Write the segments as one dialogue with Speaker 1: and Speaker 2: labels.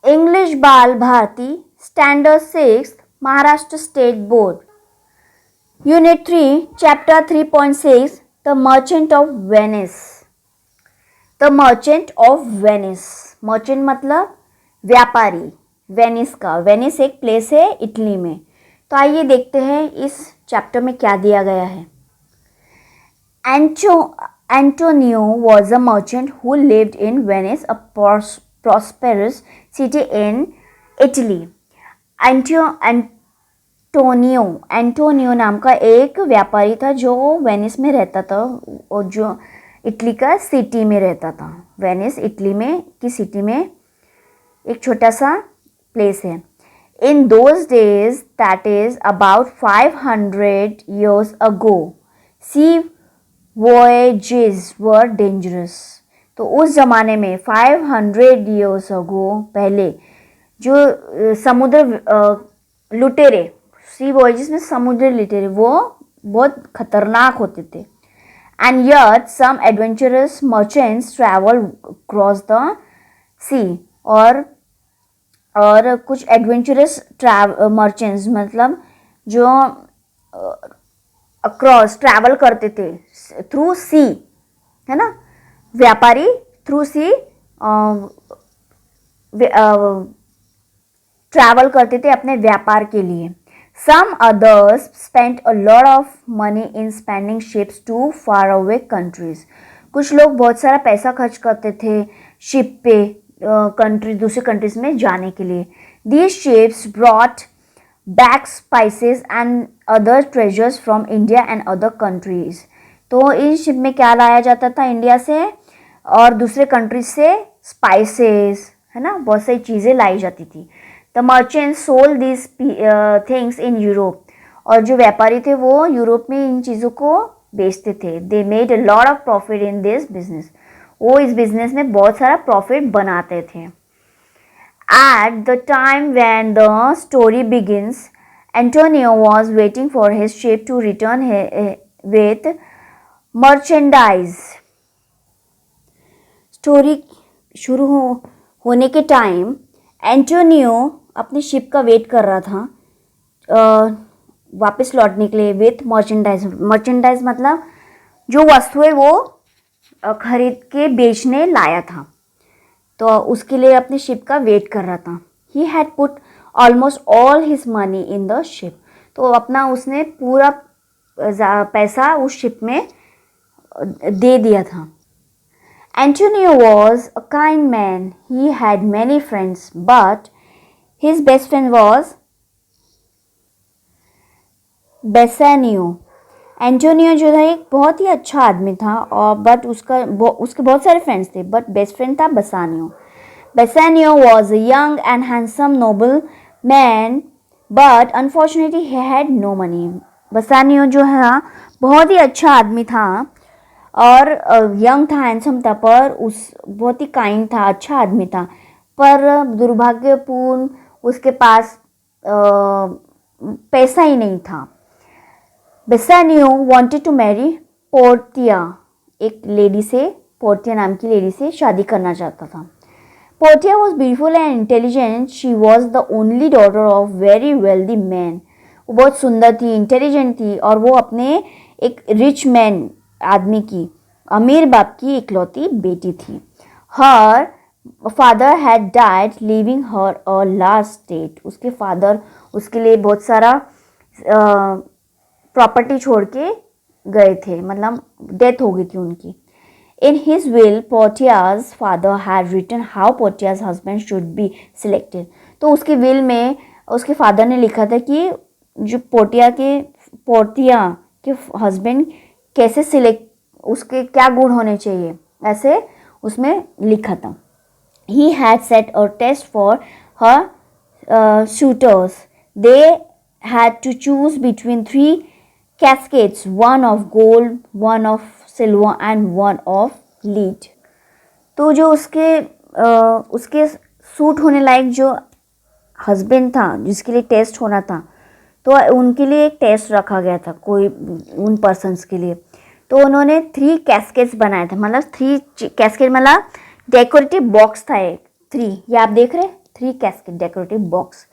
Speaker 1: English Bal Bharati standard 6 Maharashtra state board unit 3 chapter 3.6 the merchant of Venice. The merchant of Venice, merchant मतलब व्यापारी, Venice का, Venice एक place है Italy में। तो आइए देखते हैं इस चैप्टर में क्या दिया गया है। Antonio was a merchant who lived in Venice, a prosperous city in Italy. Antonio नाम का एक व्यापारी था जो वेनिस में रहता था और जो इटली का सिटी में रहता था। वेनिस इटली में की सिटी में एक छोटा सा प्लेस है। In those days, that is about 500 years ago, sea voyages were dangerous. तो उस ज़माने में 500 years ago पहले जो समुद्र लुटेरे, सी वॉयजेस में समुद्र लुटेरे, वो बहुत खतरनाक होते थे। And yet some adventurous merchants travel across the sea, और कुछ एडवेंचरस मर्चेंट्स मतलब जो अक्रॉस ट्रैवल करते थे थ्रू सी, है ना, व्यापारी थ्रू सी ट्रैवल करते थे अपने व्यापार के लिए। Some others spent a lot of money in spending ships to far away countries. कुछ लोग बहुत सारा पैसा खर्च करते थे शिप पे कंट्री, दूसरे कंट्रीज में जाने के लिए। These ships brought back spices and other treasures from India and other countries. तो इस शिप में क्या लाया जाता था इंडिया से और दूसरे कंट्रीज से? स्पाइसेस, है ना, बहुत सारी चीज़ें लाई जाती थी। The merchant sold this things in Europe, और जो व्यापारी थे वो यूरोप में इन चीज़ों को बेचते थे। They made a lot of profit in this business, वो इस बिजनेस में बहुत सारा प्रॉफिट बनाते थे। At the time when the story begins, Antonio was waiting for his ship to return with merchandise. Story शुरू होने के टाइम एंटोनियो अपने शिप का वेट कर रहा था वापस लौटने के लिए विथ मर्चेंडाइज। मर्चेंडाइज मतलब जो वस्तुएं वो खरीद के बेचने लाया था, तो उसके लिए अपने शिप का वेट कर रहा था। He had put almost all his money in the ship, तो अपना उसने पूरा पैसा उस शिप में दे दिया था। Antonio was a kind man, he had many friends, but his best friend was Bassanio. Antonio जो था एक बहुत ही अच्छा आदमी था और बट उसके बहुत सारे फ्रेंड्स थे, बट बेस्ट फ्रेंड था Bassanio. Bassanio was a young and handsome noble man, but unfortunately he had no money. Bassanio जो है बहुत ही अच्छा आदमी था और यंग था, हैंडसम था, पर उस बहुत ही काइंड था, अच्छा आदमी था, पर दुर्भाग्यपूर्ण उसके पास पैसा ही नहीं था। बेसानियो wanted to marry पोर्टिया, एक लेडी से, पोर्टिया नाम की लेडी से शादी करना चाहता था। Portia was beautiful and intelligent. She was the only daughter of very wealthy man. वो बहुत सुंदर थी, इंटेलिजेंट थी और वो अपने एक रिच मैन आदमी की, अमीर बाप की इकलौती बेटी थी। Her father had died leaving her a large estate. उसके फादर उसके लिए बहुत सारा प्रॉपर्टी छोड़ के गए थे, मतलब डेथ हो गई थी उनकी। In his will Portia's father had written how Portia's husband should be selected. तो उसके विल में उसके फादर ने लिखा था कि जो पोर्टिया के हस्बैंड कैसे सिलेक्ट, उसके क्या गुण होने चाहिए, ऐसे उसमें लिखा था। He had set a test for her suitors. They had to choose between 3 cascades, one of gold, one of silver and one of lead। तो जो उसके सूट होने लायक जो हस्बैंड था जिसके लिए टेस्ट होना था, तो उनके लिए एक टेस्ट रखा गया था कोई उन पर्सन्स के लिए। तो उन्होंने 3 कैस्केट्स बनाए थे, मतलब 3 कैस्केट मतलब डेकोरेटिव बॉक्स था एक, 3, ये आप देख रहे हैं 3 कैस्केट डेकोरेटिव बॉक्स।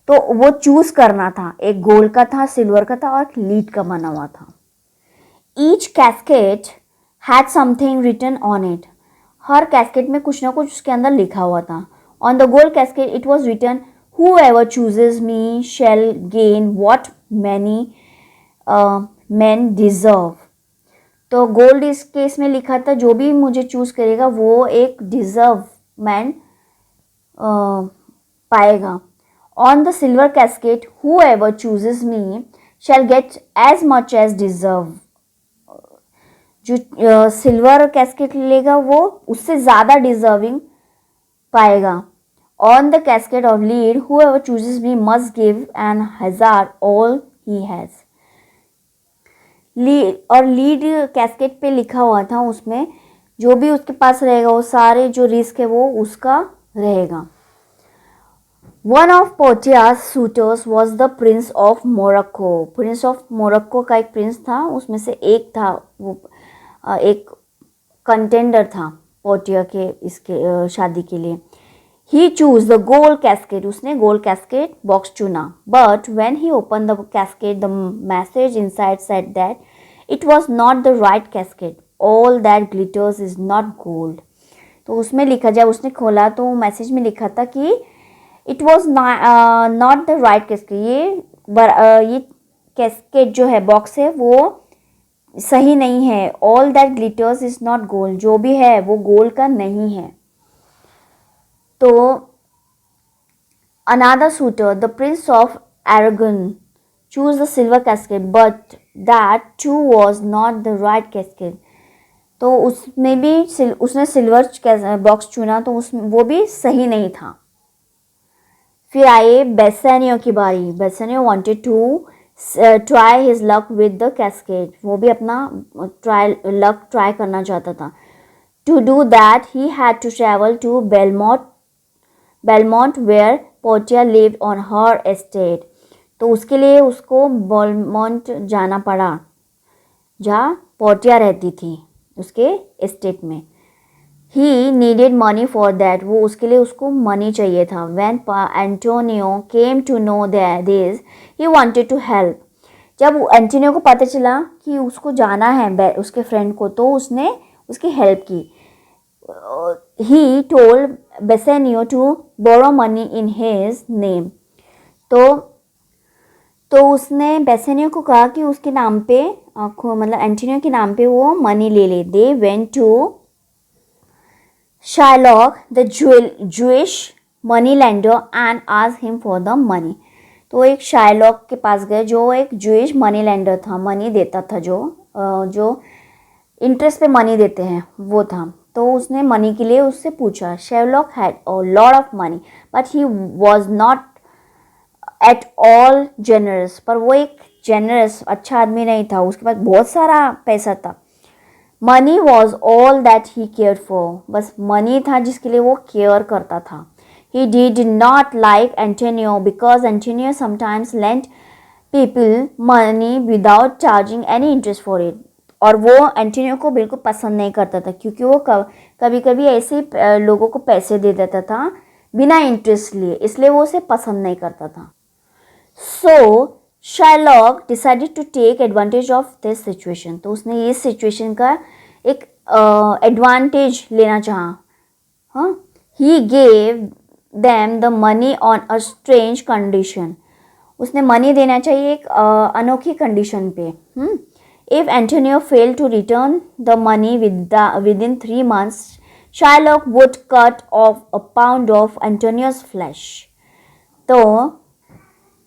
Speaker 1: तो वो चूज करना था, एक गोल्ड का था, सिल्वर का था और एक लीड का बना हुआ था। Each casket had something written on it. हर कैस्केट में कुछ ना कुछ उसके अंदर लिखा हुआ था। On the gold casket it was written whoever chooses me shall gain what many men deserve। तो गोल्ड इस केस में लिखा था, जो भी मुझे चूज करेगा वो एक डिजर्व मैन पाएगा। On the silver casket whoever chooses me shall get as much as deserve। जो सिल्वर कैस्केट लेगा वो उससे ज़्यादा डिजर्विंग पाएगा। On the casket of lead whoever chooses me must give an hazard all he has। Lead casket पे लिखा हुआ था, उसमें जो भी उसके पास रहेगा वो सारे जो रिस्क है वो उसका रहेगा। One of Portia's suitors was the prince of Morocco. Prince of Morocco का एक प्रिंस था, उसमें से एक था वो एक कंटेंडर था पोर्टिया के इसके शादी के लिए। ही चूज द गोल्ड कैस्केट। उसने गोल्ड कैस्केट बॉक्स चुना। But when he open the casket the message inside said that it was not the right casket, all that glitters is not gold. तो उसमें लिखा, जब उसने खोला तो मैसेज में लिखा था कि it was not the right casket, ये कैस्केट जो है बॉक्स है वो सही नहीं है। All that glitters is not gold, जो भी है वो गोल्ड का नहीं है। तो another suitor the prince of Aragon choose the silver casket but that too was not the right casket. तो उसमें भी उसने सिल्वर बॉक्स चुना तो उसमें वो भी सही नहीं था। फिर आए बेसेनियो की बारी। Bassanio wanted to try his luck with the casket. वो भी अपना लक ट्राई करना चाहता था। To do that he had to travel to Belmont where Portia lived on her estate. तो उसके लिए उसको बेलमोंट जाना पड़ा, जहाँ पोर्टिया रहती थी उसके एस्टेट में। He needed money for that, वो उसके लिए उसको मनी चाहिए था। When Antonio came to know this he wanted to help. जब एंटोनियो को पता चला कि उसको जाना है उसके फ्रेंड को, तो उसने उसकी हेल्प की। He told Bassanio to borrow money in his name. तो उसने बेसेनियो को कहा कि उसके नाम पे मतलब एंटोनियो के नाम पे वो मनी ले ले। They went to Shylock the Jewish money lender and asked him for the money. तो एक शाइलॉक के पास गए जो एक जूइश मनी लेंडर था, मनी देता था, जो इंटरेस्ट पे मनी देते हैं वो था। तो उसने मनी के लिए उससे पूछा। Shylock had a lot of money but he was not at all generous. पर वो एक जेनरस अच्छा आदमी नहीं था, उसके पास बहुत सारा पैसा था। Money was all that he care for, बस मनी था जिसके लिए वो केयर करता था। He did not like Antonio because Antonio sometimes lent people money without charging any interest for it. और वो एंटोनियो को बिल्कुल पसंद नहीं करता था, क्योंकि वो कभी कभी ऐसे लोगों को पैसे दे देता था बिना इंटरेस्ट लिए, इसलिए वो उसे पसंद नहीं करता था। So Shylock decided to take advantage of this situation. तो उसने इस सिचुएशन का एक एडवांटेज लेना चाहा। हाँ, he gave them the money on a strange condition. उसने मनी देना चाहिए एक अनोखी कंडीशन पे। If Antonio fail to return the money within 3 months Shylock would cut off a pound of Antonio's flesh. तो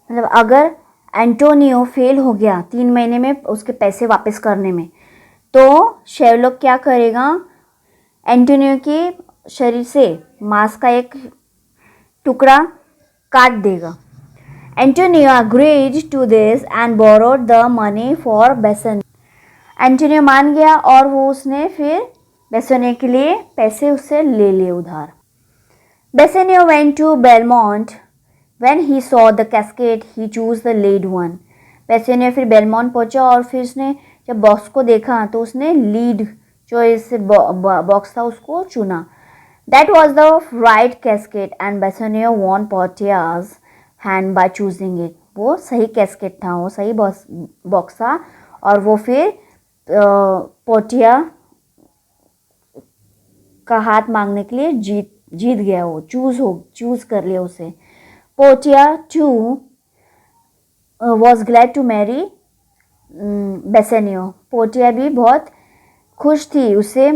Speaker 1: मतलब अगर एंटोनियो फेल हो गया 3 महीने में उसके पैसे वापस करने में, तो शाइलॉक क्या करेगा, एंटोनियो के शरीर से मांस का एक टुकड़ा काट देगा। Antonio agreed to this and borrowed the money for Bassanio. Antonio मान गया और वो उसने फिर बेसेनियो के लिए पैसे उससे ले लिए उधार। Bassanio went to Belmont. When he saw the cascade, he chose the lead one. Bassanio फिर बेलमोंट पहुंचा और फिर उसने जब बॉक्स को देखा तो उसने लीड जो इस बॉक्स था उसको चुना। That was the right casket and Bassanio won Portia's hand by choosing it. वो सही कैस्केट था, वो सही बॉक्स था और वो फिर पोर्टिया का हाथ मांगने के लिए जीत गया, वो चूज कर लिया उसे. Portia too was glad to marry Bassanio. Portia भी बहुत खुश थी उससे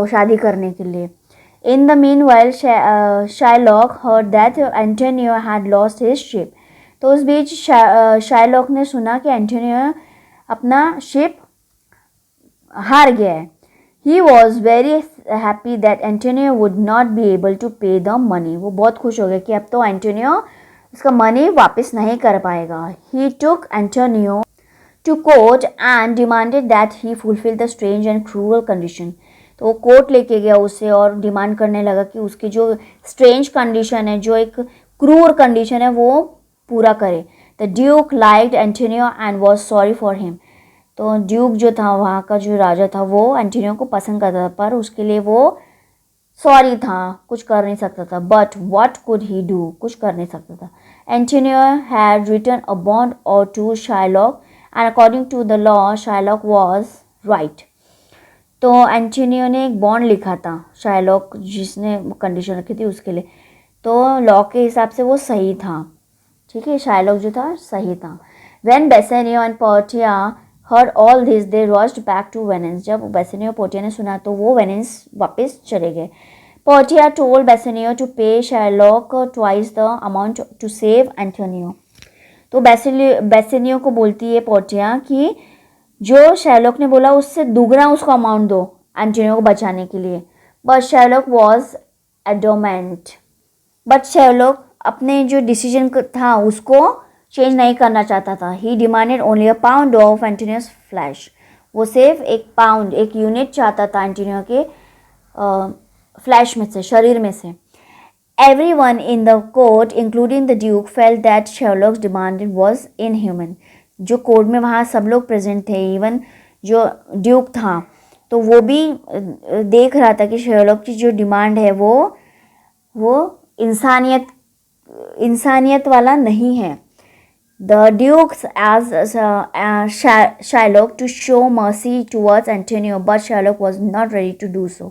Speaker 1: शादी करने के लिए. In the meanwhile, Shylock heard that Antonio had lost his ship. तो उस बीच शाइलॉक ने सुना कि एंटोनियो अपना शिप हार गया है. He was very happy that Antonio would not be able to pay the money. वो बहुत खुश हो गया कि अब तो एंटोनियो उसका मनी वापस नहीं कर पाएगा. He took Antonio to court and demanded that he fulfill the strange and cruel condition. तो वो कोर्ट लेके गया उसे और डिमांड करने लगा कि उसकी जो स्ट्रेंज कंडीशन है, जो एक क्रूर कंडीशन है, वो पूरा करे. The Duke liked Antonio and was sorry for him. तो ड्यूक जो था, वहाँ का जो राजा था, वो एंटोनियो को पसंद करता था पर उसके लिए वो सॉरी था, कुछ कर नहीं सकता था. But what could he do, कुछ कर नहीं सकता था. Antonio had written a bond और to Shylock and according to the law Shylock was right. तो एंटोनियो ने एक बॉन्ड लिखा था शाइलॉक जिसने कंडीशन रखी थी उसके लिए, तो लॉ के हिसाब से वो सही था. ठीक है, शाइलॉक जो था सही था. When Bassanio and Portia heard all this they rushed back to Venice. जब बेसेनियो पोर्टिया ने सुना तो वो वेनिस वापस चले गए. Portia told Bassanio to pay Shylock twice the amount to save Antonio. तो बेसेनियो को बोलती है पोर्टिया कि जो शाइलॉक ने बोला उससे दुगना उसको अमाउंट दो एंटोनियो को बचाने के लिए. But Shylock was adamant. But Shylock अपने जो डिसीजन था उसको चेंज नहीं करना चाहता था. He demanded only a pound of Antonio's flesh. वो सिर्फ एक पाउंड, एक यूनिट चाहता था एंटोनियो के फ्लैश में से, शरीर में से. Everyone in the court, including the Duke, felt that Sherlock's demand was inhuman. जो कोर्ट में वहाँ सब लोग प्रेजेंट थे, इवन जो ड्यूक था, तो वो भी देख रहा था कि शेरलॉक की जो डिमांड है वो इंसानियत वाला नहीं है. The dukes asked Shylock to show mercy towards Antonio, but Shylock was not ready to do so.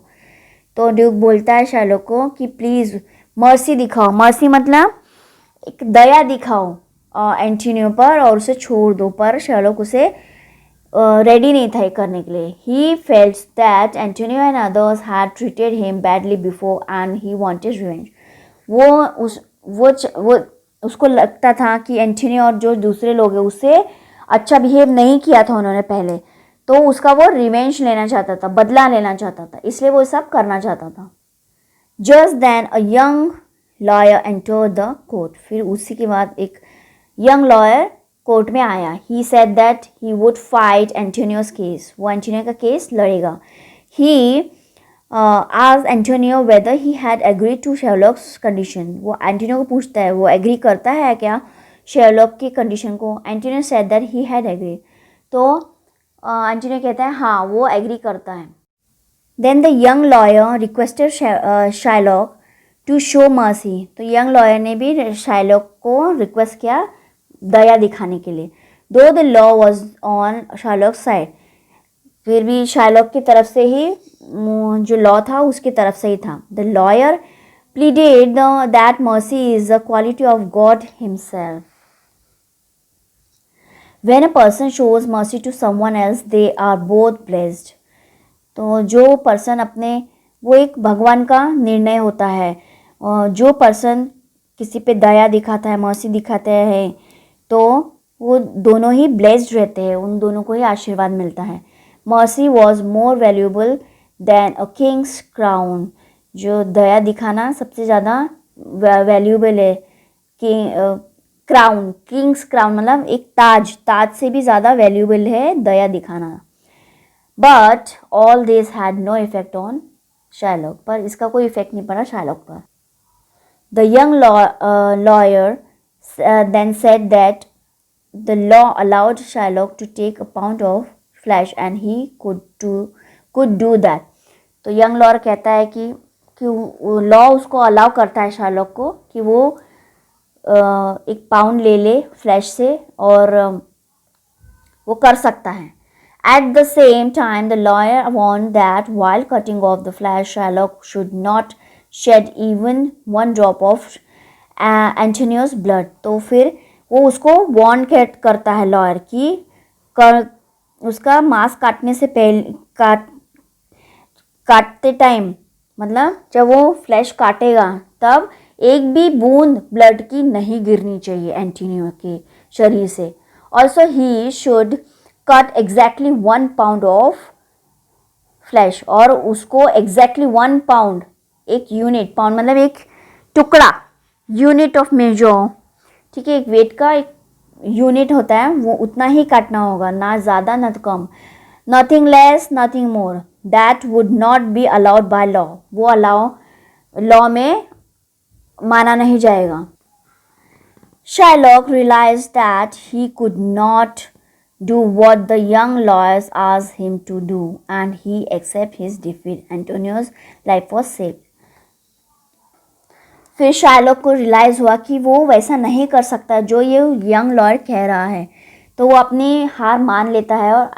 Speaker 1: तो ड्यूक बोलता है शाइलॉक को कि प्लीज़ मर्सी दिखाओ. मर्सी मतलब एक दया दिखाओ एंटोनियो पर और उसे छोड़ दो. पर शाइलॉक उसे रेडी नहीं था करने के लिए. He felt that Antonio and others had treated him badly before and he wanted revenge. वो उसको लगता था कि एंटोनियो और जो दूसरे लोग हैं उससे अच्छा बिहेव नहीं किया था उन्होंने पहले, तो उसका वो रिवेंज लेना चाहता था, बदला लेना चाहता था, इसलिए वो सब करना चाहता था. Just then a young lawyer entered the court. फिर उसी के बाद एक यंग लॉयर कोर्ट में आया. He said that he would fight Antonio's case. वो एंटोनियो का केस लड़ेगा. He asked Antonio whether he had agreed to Sherlock's condition. वो एंटोनियो को पूछता है वो एग्री करता है क्या शेरलॉक की कंडीशन को. Antonio said that he had agree. तो एंटोनियो कहता है हाँ वो एग्री करता है. Then the young lawyer requested Shylock to show mercy. तो यंग लॉयर ने भी शाइलॉक को रिक्वेस्ट किया दया दिखाने के लिए. दो the law was on Shylock side. फिर भी शाइलॉक की तरफ से ही जो लॉ था उसकी तरफ से ही था. The lawyer pleaded that mercy is the quality of God himself. When a person shows mercy to someone else, they are both blessed. तो जो पर्सन अपने, वो एक भगवान का निर्णय होता है. जो पर्सन किसी पे दया दिखाता है, मर्सी दिखाते हैं, तो वो दोनों ही ब्लेस्ड रहते हैं, उन दोनों को ही आशीर्वाद मिलता है. Mercy was more valuable then a Kings crown. जो दया दिखाना सबसे ज़्यादा वैल्यूएबल है कि क्राउन, किंग्स क्राउन मतलब एक ताज से भी ज़्यादा वैल्यूएबल है दया दिखाना. But all this had no effect on Shylock. पर इसका कोई इफेक्ट नहीं पड़ा शाइलॉक पर. The young lawyer then said that the law allowed Shylock to take a pound of flesh and he could do that. तो young lawyer कहता है कि कि लॉ उसको अलाउ करता है शार्लॉक को कि वो 1 पाउंड ले ले फ्लैश से और वो कर सकता है. At the same time, the lawyer warned that while cutting off the flash, Sherlock should not shed even 1 drop of Antonio's blood. तो फिर वो उसको वार्न करता है लॉयर कि उसका मांस काटने से पहले काटते टाइम, मतलब जब वो फ्लैश काटेगा तब एक भी बूंद ब्लड की नहीं गिरनी चाहिए एंटोनियो के शरीर से. Also he should cut exactly 1 pound of flash, और उसको एग्जैक्टली 1 पाउंड, एक यूनिट, पाउंड मतलब एक टुकड़ा, यूनिट ऑफ मेजर, ठीक है, एक वेट का एक यूनिट होता है, वो उतना ही काटना होगा, ना ज़्यादा ना कम. Nothing less nothing more. That would not be allowed by law. वो लॉ में माना नहीं जाएगा. Shylock realized that he could not do what the young lawyers asked him to do, and he accepted his defeat. Antonio's life was saved. फिर Sherlock को realise हुआ कि वो वैसा नहीं कर सकता जो ये यंग लॉयर कह रहा है, तो वो अपनी हार मान लेता है और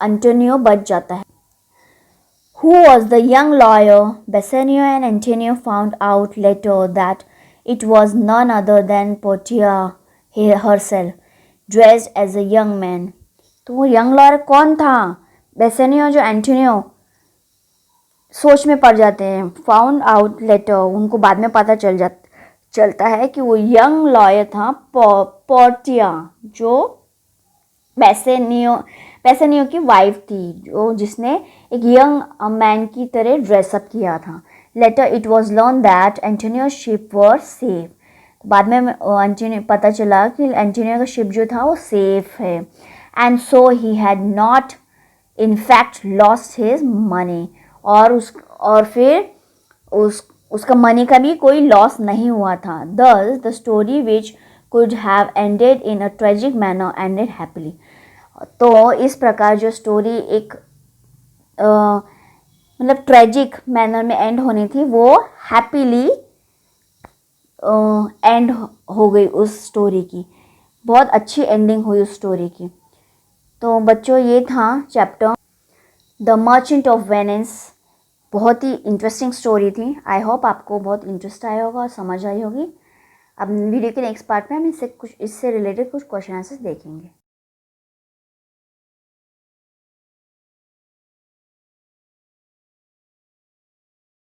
Speaker 1: एंटोनियो बच जाता है. Who was the young lawyer? Bassanio and Antonio found out later that it was none other than Portia herself, dressed as a young man. तो वो यंग लॉयर कौन था? बेसेनियो जो एंटोनियो सोच में पड़ जाते हैं. फाउंड आउट लेटर, उनको बाद में पता चलता है कि वो यंग लॉयर था पोर्टिया, जो बेसेनियो की वाइफ थी, जिसने एक यंग मैन की तरह ड्रेसअप किया था. Later it was learn that Antonio ship were safe. बाद में पता चला कि एंटोनियो का शिप जो था वो सेफ है. And so he had not in fact lost his money. और फिर उसका मनी का भी कोई लॉस नहीं हुआ था. Thus the story which could have ended in a tragic manner ended happily. तो इस प्रकार जो स्टोरी एक मतलब ट्रेजिक मैनर में एंड होनी थी, वो हैप्पीली एंड हो गई उस स्टोरी की. बहुत अच्छी एंडिंग हुई उस स्टोरी की. तो बच्चों, ये था chapter the merchant of Venice. बहुत ही इंटरेस्टिंग स्टोरी थी. आई होप आपको बहुत इंटरेस्ट आया होगा और समझ आई होगी. अब वीडियो के नेक्स्ट पार्ट में हम इससे रिलेटेड कुछ क्वेश्चन आंसर्स देखेंगे.